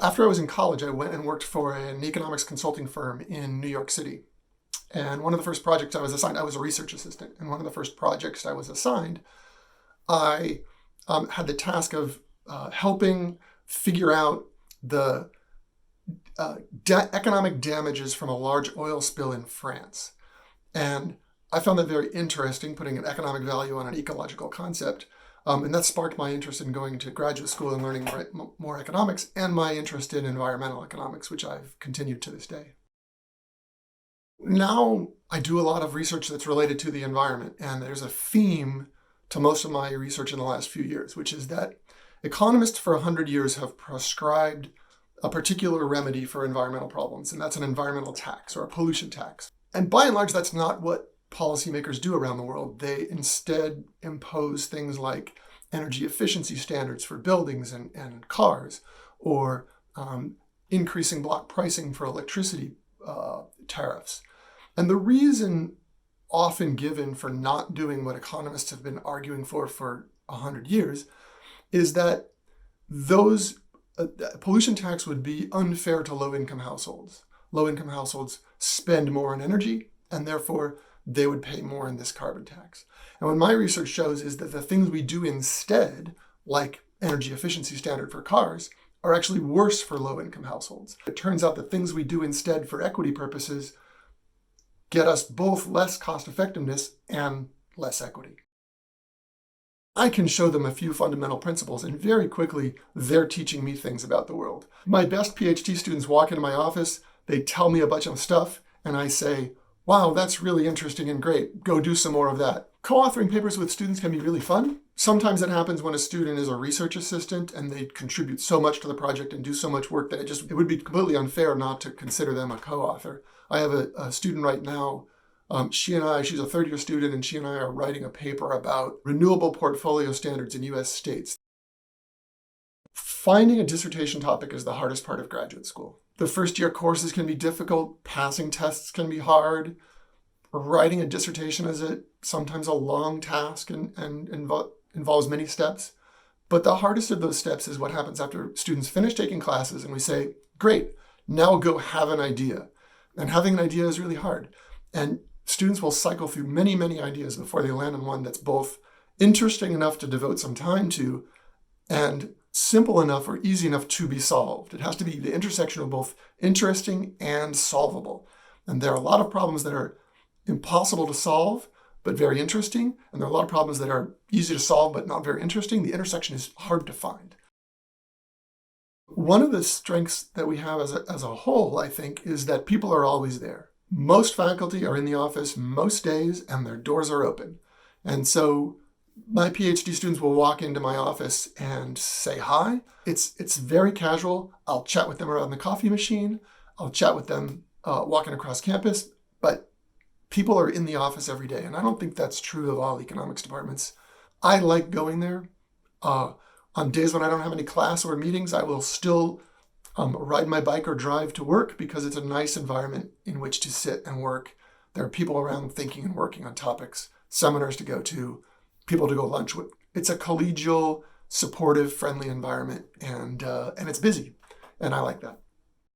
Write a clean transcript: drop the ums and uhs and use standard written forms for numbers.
After I was in college, I went and worked for an economics consulting firm in New York City. And one of the first projects I was assigned, I was a research assistant. And one of the first projects I was assigned, I had the task of helping figure out the economic damages from a large oil spill in France. And I found that very interesting, putting an economic value on an ecological concept. And that sparked my interest in going to graduate school and learning more economics, and my interest in environmental economics, which I've continued to this day. Now I do a lot of research that's related to the environment, and there's a theme to most of my research in the last few years, which is that economists for 100 years have prescribed a particular remedy for environmental problems, and that's an environmental tax or a pollution tax. And by and large, that's not what policymakers do around the world. They instead impose things like energy efficiency standards for buildings and cars, or increasing block pricing for electricity tariffs. And the reason often given for not doing what economists have been arguing for 100 years is that those pollution tax would be unfair to low-income households. Low-income households spend more on energy, and therefore they would pay more in this carbon tax. And what my research shows is that the things we do instead, like energy efficiency standard for cars, are actually worse for low-income households. It turns out that things we do instead for equity purposes get us both less cost effectiveness and less equity. I can show them a few fundamental principles, and very quickly, they're teaching me things about the world. My best PhD students walk into my office, they tell me a bunch of stuff, and I say, wow, that's really interesting and great. Go do some more of that. Co-authoring papers with students can be really fun. Sometimes it happens when a student is a research assistant and they contribute so much to the project and do so much work that it would be completely unfair not to consider them a co-author. I have a student right now, she's a third-year student, and she and I are writing a paper about renewable portfolio standards in US states. Finding a dissertation topic is the hardest part of graduate school. The first-year courses can be difficult, passing tests can be hard. Writing a dissertation is sometimes a long task and involves many steps. But the hardest of those steps is what happens after students finish taking classes and we say, great, now go have an idea. And having an idea is really hard. And students will cycle through many, many ideas before they land on one that's both interesting enough to devote some time to and simple enough or easy enough to be solved. It has to be the intersection of both interesting and solvable. And there are a lot of problems that are impossible to solve, but very interesting. And there are a lot of problems that are easy to solve, but not very interesting. The intersection is hard to find. One of the strengths that we have as a whole, I think, is that people are always there. Most faculty are in the office most days, and their doors are open. And so my PhD students will walk into my office and say hi. It's very casual. I'll chat with them around the coffee machine. I'll chat with them walking across campus. But people are in the office every day, and I don't think that's true of all economics departments. I like going there. On days when I don't have any class or meetings, I will still ride my bike or drive to work because it's a nice environment in which to sit and work. There are people around thinking and working on topics, seminars to go to, people to go lunch with. It's a collegial, supportive, friendly environment, and it's busy, and I like that.